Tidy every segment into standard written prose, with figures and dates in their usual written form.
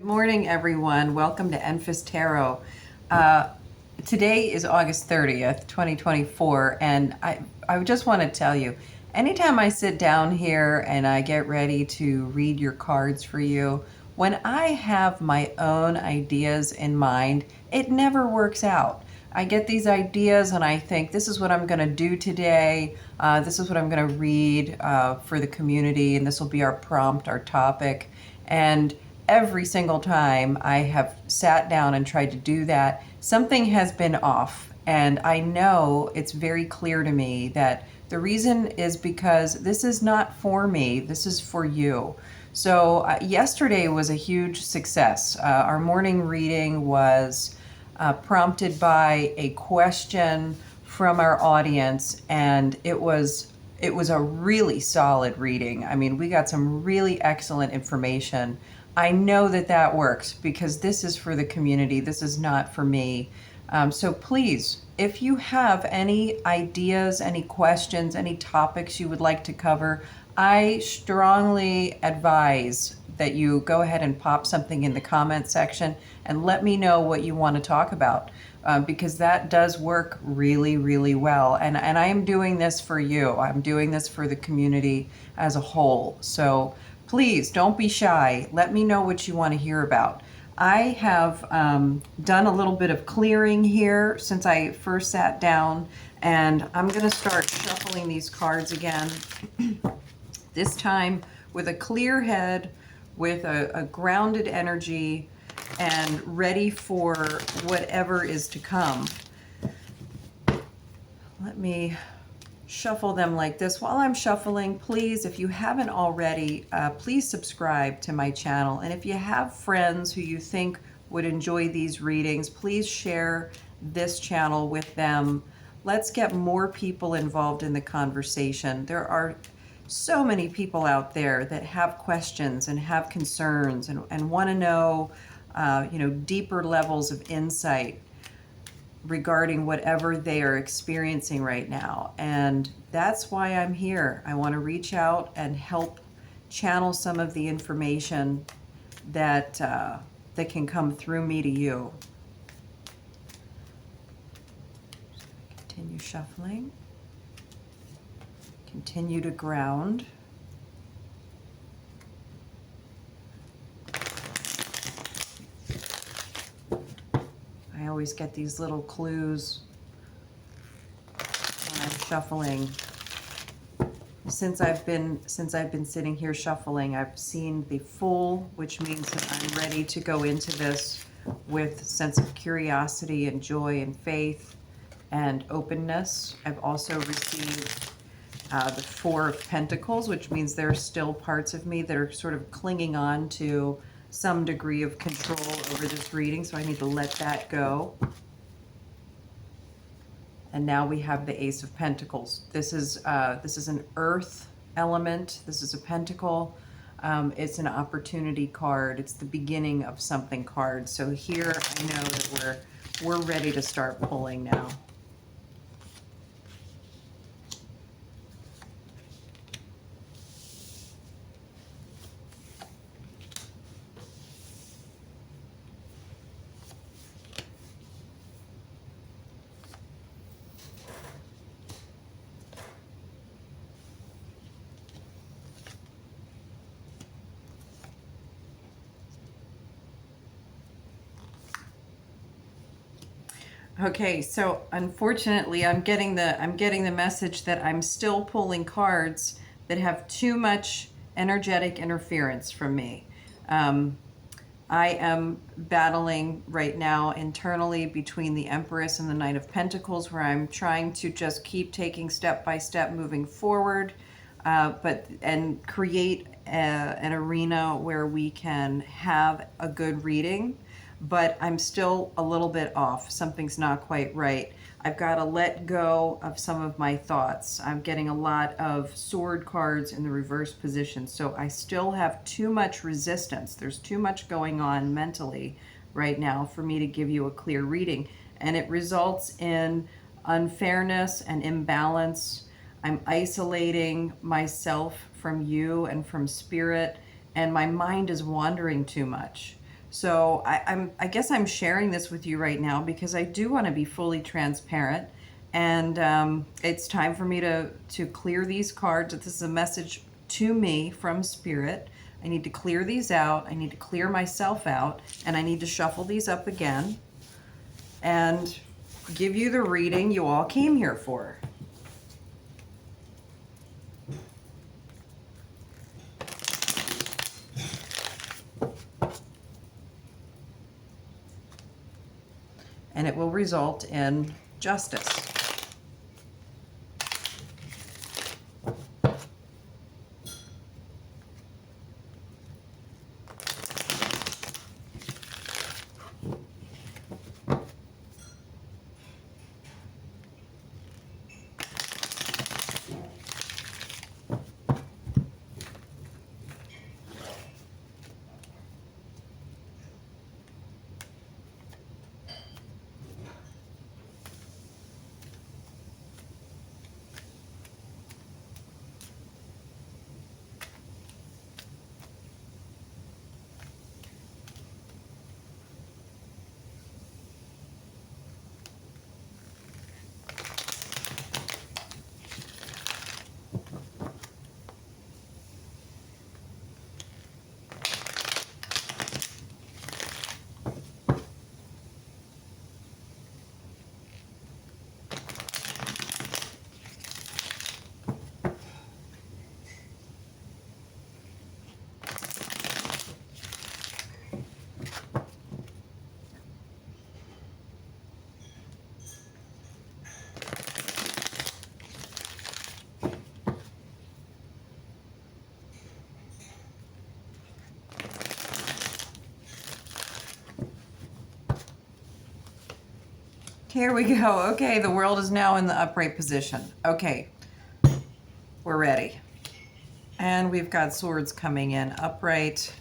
Good morning, everyone. Welcome to Enfys Tarot. Uh, Today is August 30th, 2024, and I just want to tell you, anytime I sit down here and I get ready to read your cards for you, when I have my own ideas in mind, it never works out. I get these ideas and I think, this is what I'm going to do today. This is what I'm going to read for the community, and this will be our prompt, our topic. And every single time I have sat down and tried to do that, something has been off. And I know it's very clear to me that the reason is because this is not for me, this is for you. So, yesterday was a huge success. Our morning reading was prompted by a question from our audience, and it was a really solid reading. I mean, we got some really excellent information. I know that that works because this is for the community. This is not for me. So please, if you have any ideas, any questions, any topics you would like to cover, I strongly advise that you go ahead and pop something in the comment section and let me know what you want to talk about, because that does work really, really well. And I am doing this for you. I'm doing this for the community as a whole. So please don't be shy. Let me know what you want to hear about. I have done a little bit of clearing here since I first sat down, and I'm going to start shuffling these cards again. This time with a clear head, with a grounded energy, and ready for whatever is to come. Let me shuffle them like this. While I'm shuffling, please, if you haven't already, please subscribe to my channel. And if you have friends who you think would enjoy these readings, please share this channel with them. Let's get more people involved in the conversation. There are so many people out there that have questions and have concerns and want to know, deeper levels of insight regarding whatever they are experiencing right now. And that's why I'm here. I want to reach out and help channel some of the information that that can come through me to you. Continue shuffling. Continue to ground. I always get these little clues when I'm shuffling. Since I've been sitting here shuffling, I've seen the Fool, which means that I'm ready to go into this with a sense of curiosity and joy and faith and openness. I've also received the Four of Pentacles, which means there are still parts of me that are sort of clinging on to some degree of control over this reading, so I need to let that go. And now we have the Ace of Pentacles. This is an earth element. This is a pentacle. It's an opportunity card. It's the beginning of something card. So here I know that we're ready to start pulling now. Okay, so unfortunately, I'm getting the message that I'm still pulling cards that have too much energetic interference from me. I am battling right now internally between the Empress and the Knight of Pentacles, where I'm trying to just keep taking step by step moving forward, and create an arena where we can have a good reading. But I'm still a little bit off. Something's not quite right. I've got to let go of some of my thoughts. I'm getting a lot of sword cards in the reverse position, so I still have too much resistance. There's too much going on mentally right now for me to give you a clear reading, and it results in unfairness and imbalance. I'm isolating myself from you and from spirit, and my mind is wandering too much. So I guess I'm sharing this with you right now because I do want to be fully transparent, and it's time for me to clear these cards. This is a message to me from Spirit. I need to clear these out. I need to clear myself out, and I need to shuffle these up again and give you the reading you all came here for. And it will result in justice. Here we go. Okay, the world is now in the upright position. Okay, we're ready. And we've got swords coming in upright.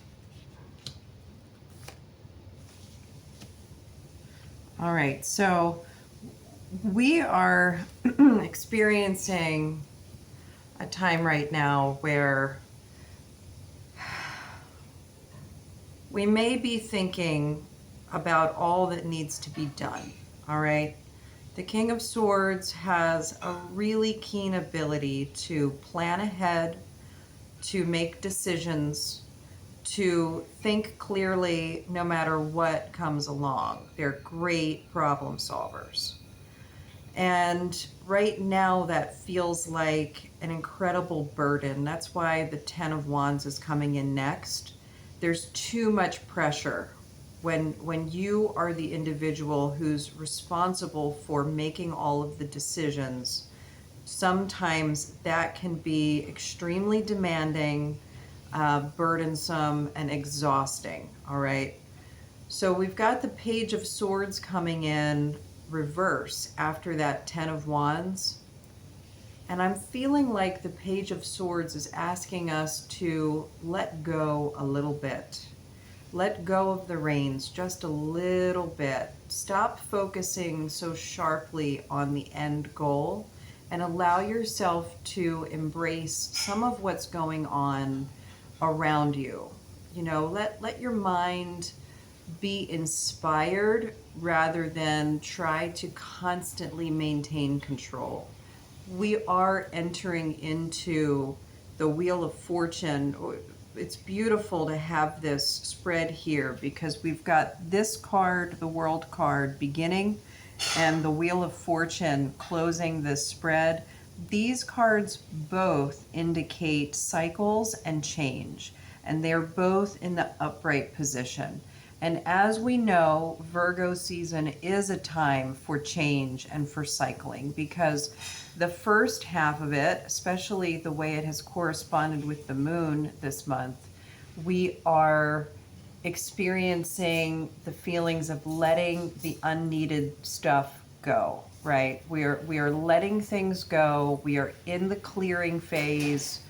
All right, so we are experiencing a time right now where we may be thinking about all that needs to be done. All right. The King of Swords has a really keen ability to plan ahead, to make decisions, to think clearly no matter what comes along. They're great problem solvers. And right now that feels like an incredible burden. That's why the Ten of Wands is coming in next. There's too much pressure when you are the individual who's responsible for making all of the decisions. Sometimes that can be extremely demanding, burdensome, and exhausting. All right. So we've got the Page of Swords coming in reverse after that Ten of Wands. And I'm feeling like the Page of Swords is asking us to let go a little bit. Let go of the reins just a little bit. Stop focusing so sharply on the end goal and allow yourself to embrace some of what's going on around you. You know, let your mind be inspired rather than try to constantly maintain control. We are entering into the Wheel of Fortune. It's beautiful to have this spread here because we've got this card, the World card, beginning, and the Wheel of Fortune closing this spread. These cards both indicate cycles and change, and they're both in the upright position. And as we know, Virgo season is a time for change and for cycling because the first half of it, especially the way it has corresponded with the moon this month, we are experiencing the feelings of letting the unneeded stuff go, right? We are letting things go. We are in the clearing phase.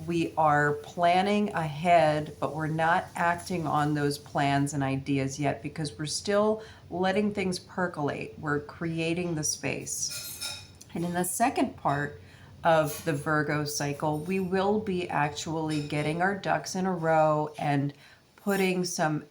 We are planning ahead, but we're not acting on those plans and ideas yet because we're still letting things percolate. We're creating the space. And in the second part of the Virgo cycle, we will be actually getting our ducks in a row and putting some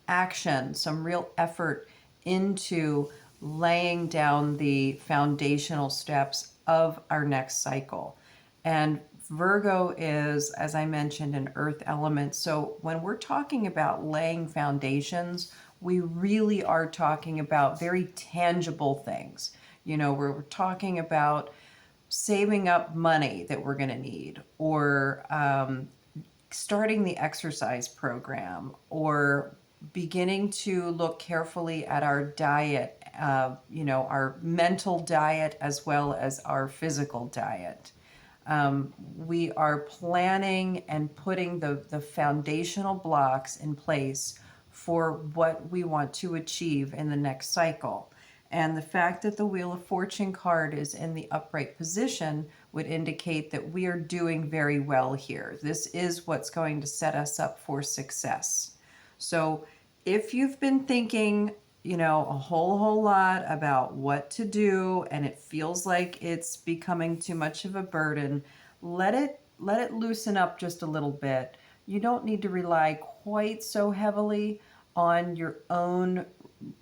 action, some real effort into laying down the foundational steps of our next cycle. And Virgo is, as I mentioned, an earth element. So when we're talking about laying foundations, we really are talking about very tangible things. We're talking about saving up money that we're going to need, or starting the exercise program, or beginning to look carefully at our diet, our mental diet as well as our physical diet. We are planning and putting the foundational blocks in place for what we want to achieve in the next cycle. And the fact that the Wheel of Fortune card is in the upright position would indicate that we are doing very well here. This is what's going to set us up for success. So if you've been thinking, a whole lot about what to do and it feels like it's becoming too much of a burden, let it loosen up just a little bit. You don't need to rely quite so heavily on your own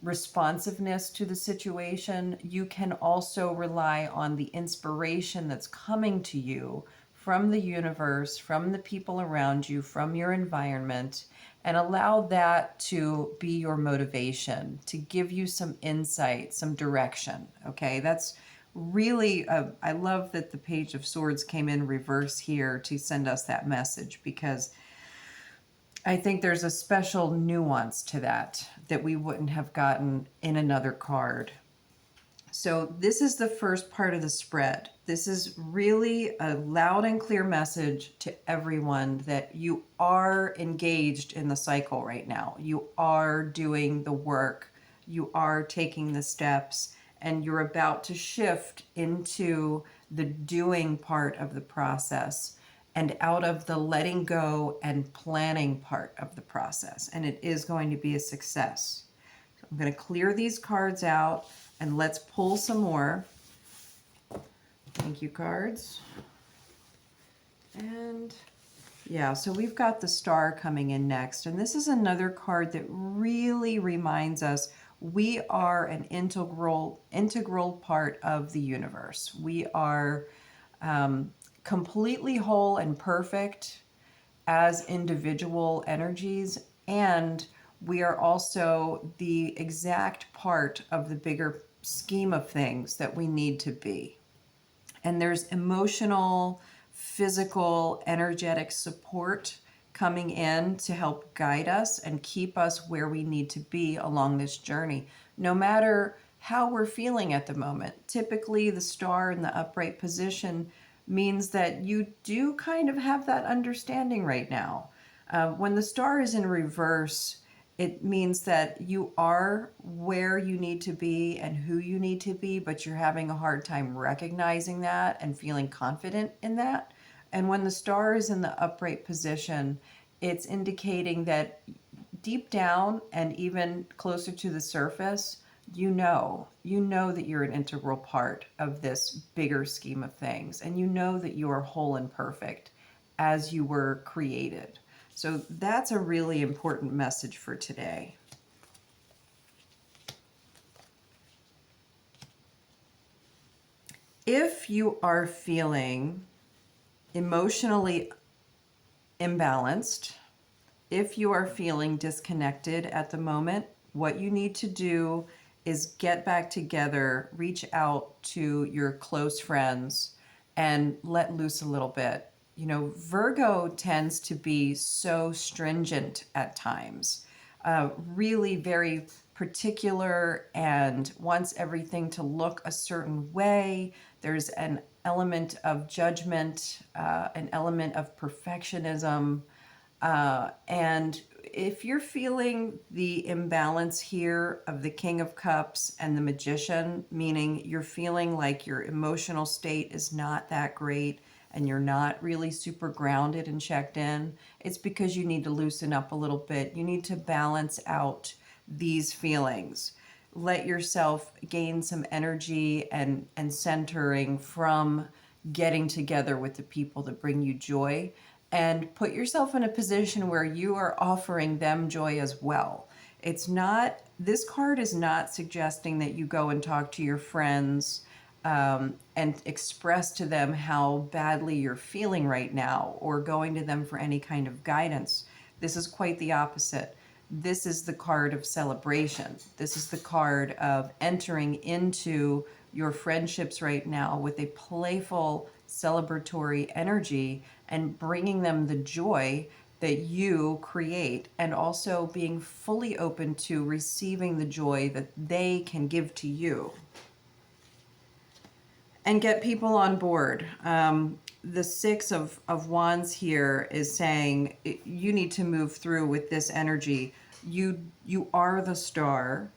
responsiveness to the situation. You can also rely on the inspiration that's coming to you from the universe, from the people around you, from your environment, and allow that to be your motivation, to give you some insight, some direction. Okay, that's really, I love that the Page of Swords came in reverse here to send us that message, because I think there's a special nuance to that we wouldn't have gotten in another card. So this is the first part of the spread. This is really a loud and clear message to everyone that you are engaged in the cycle right now. You are doing the work. You are taking the steps, and you're about to shift into the doing part of the process and out of the letting go and planning part of the process. And it is going to be a success. So I'm going to clear these cards out and let's pull some more. Thank you, cards. And yeah, so we've got the Star coming in next. And this is another card that really reminds us we are an integral part of the universe. We are completely whole and perfect as individual energies, and we are also the exact part of the bigger scheme of things that we need to be. And there's emotional, physical, energetic support coming in to help guide us and keep us where we need to be along this journey, no matter how we're feeling at the moment. Typically, the Star in the upright position means that you do kind of have that understanding right now. When the Star is in reverse, it means that you are where you need to be and who you need to be, but you're having a hard time recognizing that and feeling confident in that. And when the Star is in the upright position, it's indicating that deep down and even closer to the surface, you know that you're an integral part of this bigger scheme of things, and you know that you are whole and perfect as you were created. So that's a really important message for today. If you are feeling emotionally imbalanced, if you are feeling disconnected at the moment, what you need to do is get back together, reach out to your close friends, and let loose a little bit. Virgo tends to be so stringent at times, really very particular, and wants everything to look a certain way. There's an element of judgment, an element of perfectionism. And if you're feeling the imbalance here of the King of Cups and the Magician, meaning you're feeling like your emotional state is not that great and you're not really super grounded and checked in, it's because you need to loosen up a little bit. You need to balance out these feelings. Let yourself gain some energy and centering from getting together with the people that bring you joy, and put yourself in a position where you are offering them joy as well. It's not, this card is not suggesting that you go and talk to your friends and express to them how badly you're feeling right now, or going to them for any kind of guidance. This is quite the opposite. This is the card of celebration. This is the card of entering into your friendships right now with a playful, celebratory energy and bringing them the joy that you create, and also being fully open to receiving the joy that they can give to you. And get people on board. The Six of Wands here is saying you need to move through with this energy. You are the star.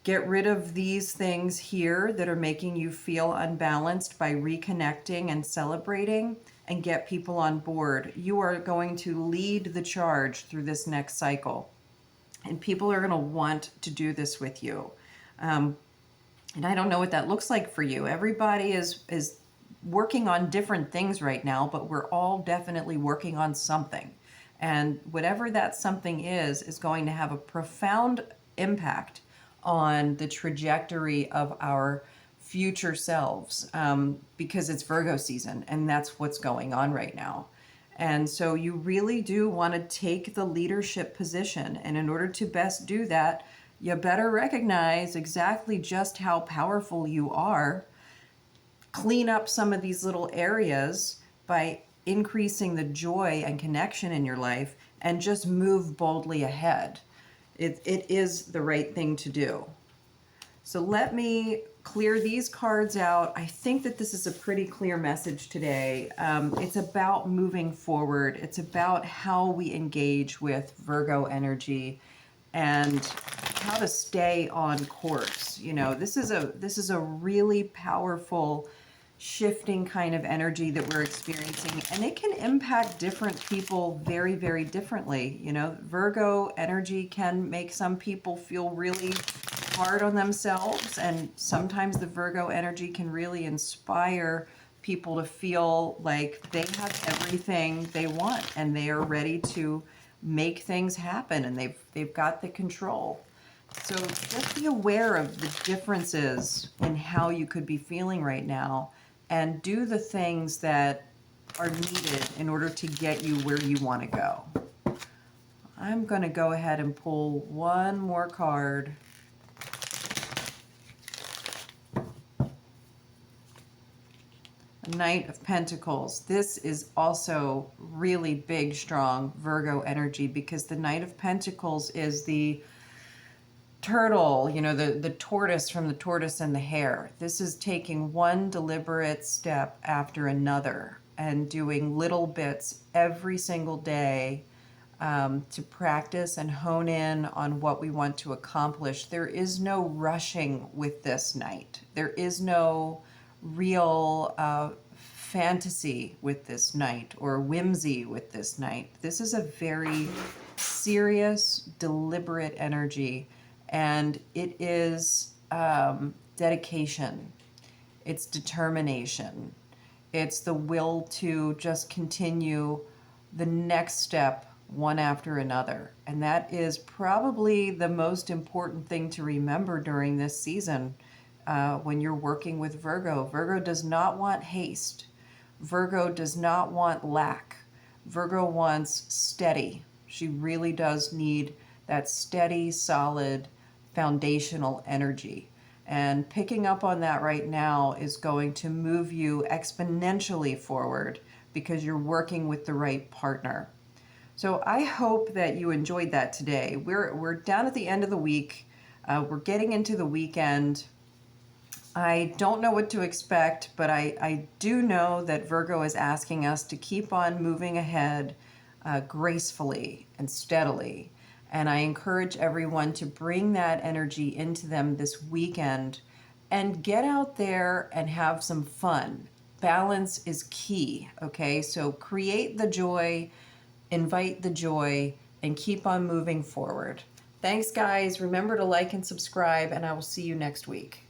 Get rid of these things here that are making you feel unbalanced by reconnecting and celebrating, and get people on board. You are going to lead the charge through this next cycle, and people are going to want to do this with you. And I don't know what that looks like for you. Everybody is working on different things right now, but we're all definitely working on something. And whatever that something is going to have a profound impact on the trajectory of our future selves, because it's Virgo season, and that's what's going on right now. And so you really do want to take the leadership position. And in order to best do that, you better recognize exactly just how powerful you are. Clean up some of these little areas by increasing the joy and connection in your life, and just move boldly ahead. It is the right thing to do. So let me clear these cards out. I think that this is a pretty clear message today. It's about moving forward. It's about how we engage with Virgo energy and how to stay on course. You know, this is a really powerful shifting kind of energy that we're experiencing, and it can impact different people very, very differently. You know, Virgo energy can make some people feel really hard on themselves, and sometimes the Virgo energy can really inspire people to feel like they have everything they want and they are ready to make things happen, and they've got the control. So just be aware of the differences in how you could be feeling right now, and do the things that are needed in order to get you where you want to go. I'm going to go ahead and pull one more card. Knight of Pentacles. This is also really big, strong Virgo energy, because the Knight of Pentacles is the turtle, you know, the tortoise from the Tortoise and the Hare. This is taking one deliberate step after another and doing little bits every single day to practice and hone in on what we want to accomplish. There is no rushing with this Knight. There is no real fantasy with this Knight or whimsy with this Knight. This is a very serious, deliberate energy, and it is dedication. It's determination. It's the will to just continue the next step one after another. And that is probably the most important thing to remember during this season when you're working with Virgo. Virgo does not want haste. Virgo does not want lack. Virgo wants steady. She really does need that steady, solid, foundational energy. And picking up on that right now is going to move you exponentially forward, because you're working with the right partner. So I hope that you enjoyed that today. We're down at the end of the week. We're getting into the weekend. I don't know what to expect, but I do know that Virgo is asking us to keep on moving ahead gracefully and steadily. And I encourage everyone to bring that energy into them this weekend and get out there and have some fun. Balance is key, okay? So create the joy, invite the joy, and keep on moving forward. Thanks, guys. Remember to like and subscribe, and I will see you next week.